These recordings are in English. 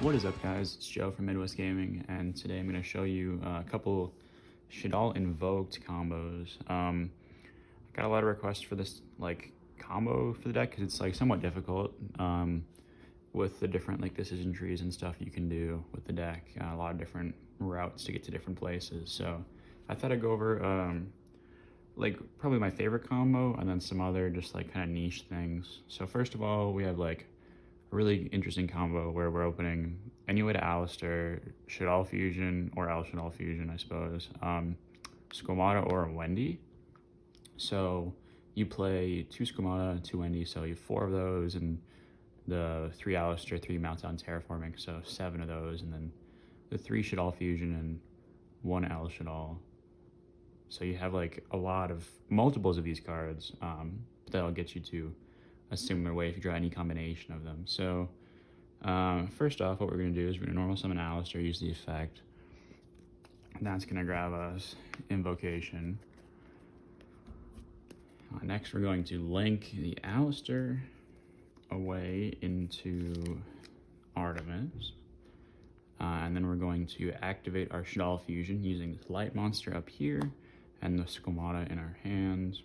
What is up, guys? It's Joe from Midwest Gaming, and today I'm going to show you a couple Shaddoll Invoked combos. I got a lot of requests for this combo for the deck because it's somewhat difficult with the different decision trees and stuff you can do with the deck. A lot of different routes to get to different places. So I thought I'd go over probably my favorite combo and then some other just kind of niche things. So first of all, we have a really interesting combo where we're opening Anyway to Alistair, Shaddoll Fusion, or Al Shaddoll Fusion, I suppose, Squamata or Wendy. So you play 2 Squamata, 2 Wendy, so you have 4 of those, and the 3 Alistair, 3 Meltdown Terraforming, so 7 of those, and then the 3 Shaddoll Fusion and 1 Al Shaddoll. So you have a lot of multiples of these cards, but that'll get you to a similar way if you draw any combination of them. So first off, what we're going to do is we're going to normal summon Alistair, use the effect. That's going to grab us Invocation. Next, we're going to link the Alistair away into Artemis. And then we're going to activate our Shaddoll Fusion using this light monster up here and the Squamata in our hands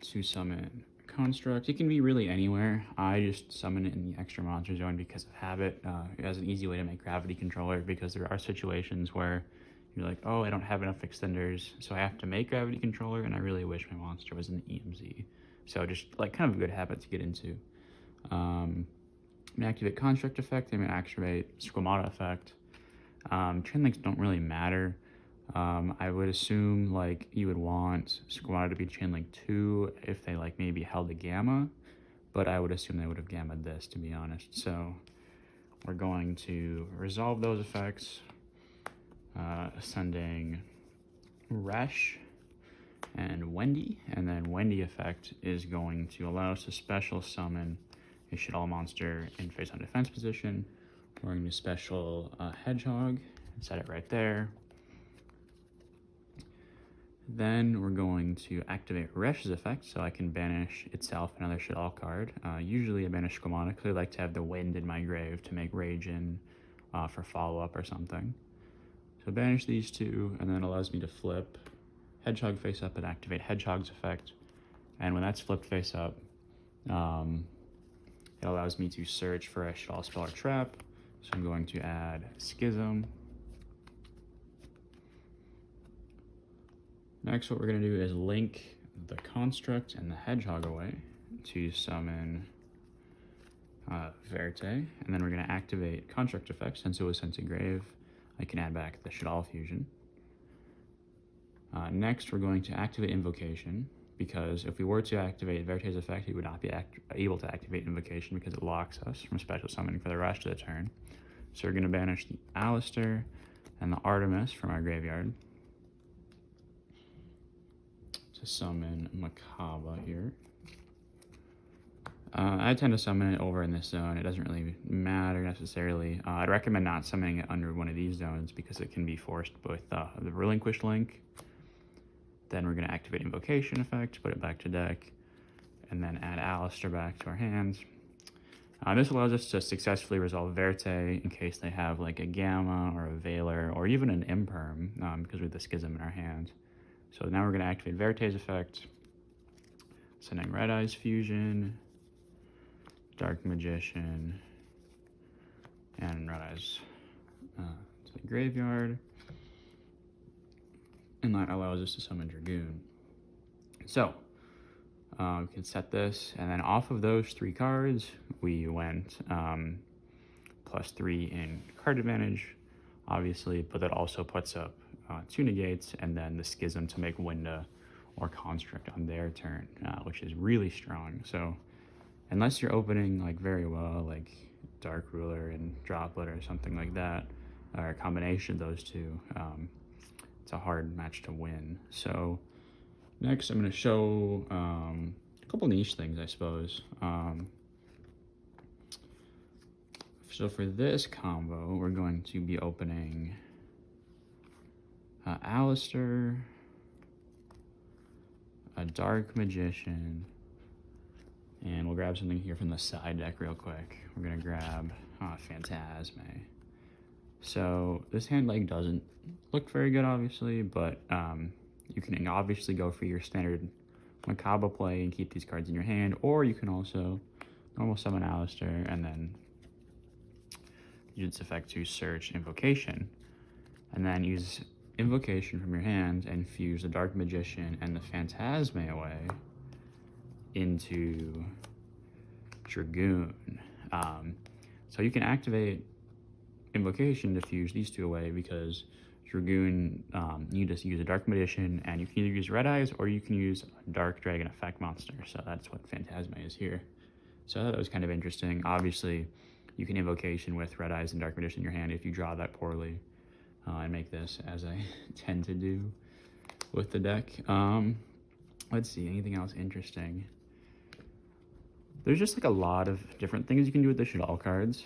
to summon Construct. It can be really anywhere. I just summon it in the extra monster zone because of habit. It has an easy way to make Gravity Controller because there are situations where you're like, oh, I don't have enough extenders, so I have to make Gravity Controller, and I really wish my monster was an EMZ. So just kind of a good habit to get into. I'm gonna activate Construct effect. I'm gonna activate Squamata effect. Chain links don't really matter. I would assume you would want Squamata to be chain link 2 if they maybe held a gamma, but I would assume they would have gammaed this, to be honest. So we're going to resolve those effects, sending Resh and Wendy, and then Wendy effect is going to allow us to special summon a Shaddoll monster in face on defense position. We're going to special Hedgehog and set it right there. Then we're going to activate Resh's effect, so I can banish itself another Shaddoll card. Usually I banish Squamata because I like to have the Wind in my grave to make Rage in for follow-up or something. So banish these 2, and then it allows me to flip Hedgehog face up and activate Hedgehog's effect. And when that's flipped face up, it allows me to search for a Shaddoll spell or trap. So I'm going to add Schism. Next, what we're going to do is link the Construct and the Hedgehog away to summon Verte, and then we're going to activate Construct effect. Since it was sent to grave, I can add back the Shaddoll Fusion. Next, we're going to activate Invocation, because if we were to activate Verte's effect, we would not be able to activate Invocation because it locks us from special summoning for the rest of the turn. So we're going to banish the Alistair and the Artemis from our graveyard to summon Makaba here. I tend to summon it over in this zone. It doesn't really matter necessarily. I'd recommend not summoning it under one of these zones because it can be forced with the relinquished link. Then we're going to activate Invocation effect, put it back to deck, and then add Alistair back to our hands. This allows us to successfully resolve Verte in case they have a Gamma or a Veiler or even an Imperm because we have the Schism in our hand. So now we're going to activate Verte's effect, sending Red Eyes Fusion, Dark Magician, and Red Eyes to the graveyard. And that allows us to summon Dragoon. So we can set this, and then off of those 3 cards, we went +3 in card advantage, obviously, but that also puts up 2 negates, and then the Schism to make Winda or Construct on their turn, which is really strong. So unless you're opening very well, Dark Ruler and Droplet or something like that, or a combination of those 2, it's a hard match to win. So next I'm going to show a couple niche things, I suppose. So for this combo, we're going to be opening Alistair, a Dark Magician, And we'll grab something here from the side deck real quick. We're gonna grab Phantasme. So this hand like doesn't look very good, obviously, but you can obviously go for your standard Macabre play and keep these cards in your hand, or you can also normal summon Alistair and then use its effect to search Invocation, and then use Invocation from your hand and fuse the Dark Magician and the Phantasme away into Dragoon. So you can activate Invocation to fuse these two away, because Dragoon, you just use a Dark Magician, and you can either use Red Eyes or you can use a Dark Dragon effect monster. So that's what Phantasme is here. So I thought that was kind of interesting. Obviously, you can Invocation with Red Eyes and Dark Magician in your hand if you draw that poorly, and make this, as I tend to do with the deck. Let's see, anything else interesting? There's just like a lot of different things you can do with the Shaddoll cards.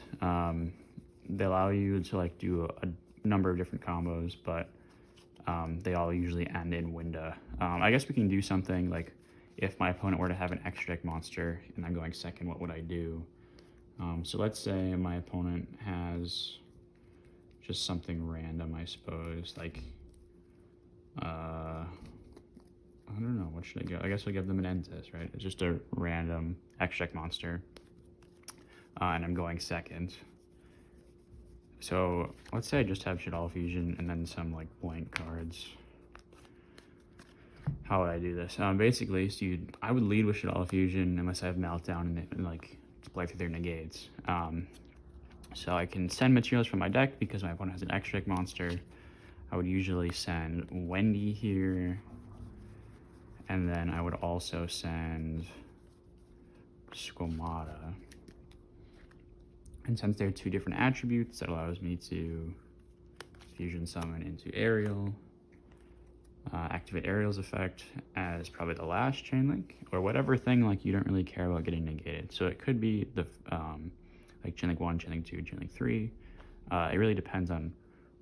They allow you to like do a number of different combos, but they all usually end in Winda. I guess we can do something like, if my opponent were to have an extra deck monster and I'm going second, what would I do? So let's say my opponent has just something random, I suppose, like, I don't know, what should I go? I guess I'll give them an Entis, right? It's just a random extra deck monster, and I'm going second. So let's say I just have Shaddoll Fusion and then some like blank cards. How would I do this? Basically, so I would lead with Shaddoll Fusion unless I have Meltdown and like play through their negates. So I can send materials from my deck because my opponent has an extra deck monster. I would usually send Wendy here, and then I would also send Squamata. And since they're two different attributes, that allows me to fusion summon into Ariel, activate Ariel's effect as probably the last chain link, or whatever thing like you don't really care about getting negated. So it could be the like chain link 1, chain link 2, chain link 3. It really depends on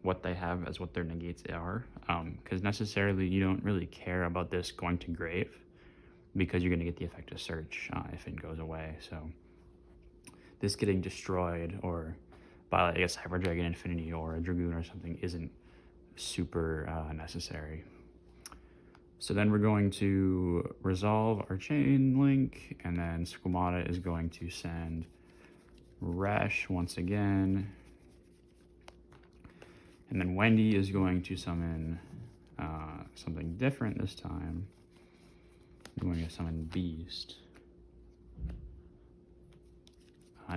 what they have as what their negates are, because necessarily you don't really care about this going to grave, because you're going to get the effect of search if it goes away. So this getting destroyed or by, I guess, Hyper Dragon Infinity or a Dragoon or something isn't super necessary. So then we're going to resolve our chain link, and then Squamata is going to send Resh once again. And then Wendy is going to summon something different this time. I'm going to summon Beast.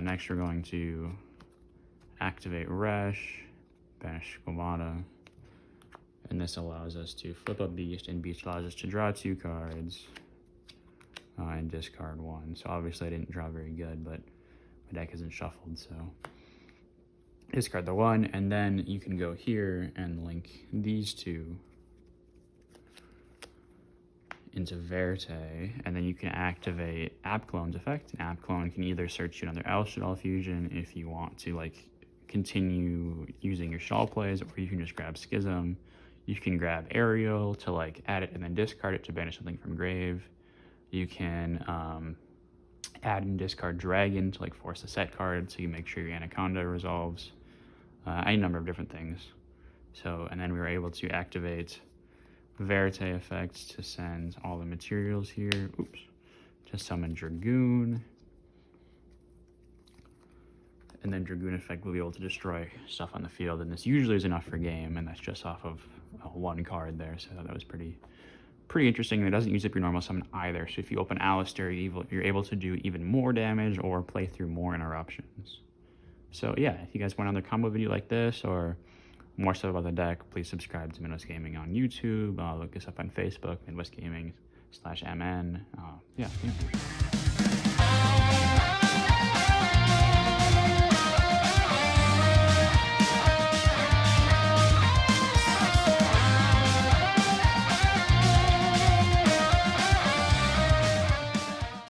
Next, we're going to activate Resh, banish Squamata, and this allows us to flip a Beast, and Beast allows us to draw 2 cards and discard 1. So obviously I didn't draw very good, but my deck isn't shuffled, so discard the 1, and then you can go here and link these 2 into Verte, and then you can activate App Clone's effect. And App Clone can either search you another Shaddoll Fusion if you want to like continue using your Shaddoll plays, or you can just grab Schism. You can grab Ariel to like add it and then discard it to banish something from grave. You can add and discard Dragon to like force a set card, so you make sure your Anaconda resolves. Any number of different things. So, and then we were able to activate Verte effects to send all the materials here. Oops. To summon Dragoon. And then Dragoon effect will be able to destroy stuff on the field, and this usually is enough for game, and that's just off of 1 card there, so that was pretty interesting. And it doesn't use up your normal summon either, so if you open Alistair, you're able to do even more damage or play through more interruptions. So yeah, if you guys want another combo video like this or more stuff about the deck, please subscribe to Midwest Gaming on YouTube. Look us up on Facebook, Midwest Gaming /MN. Yeah.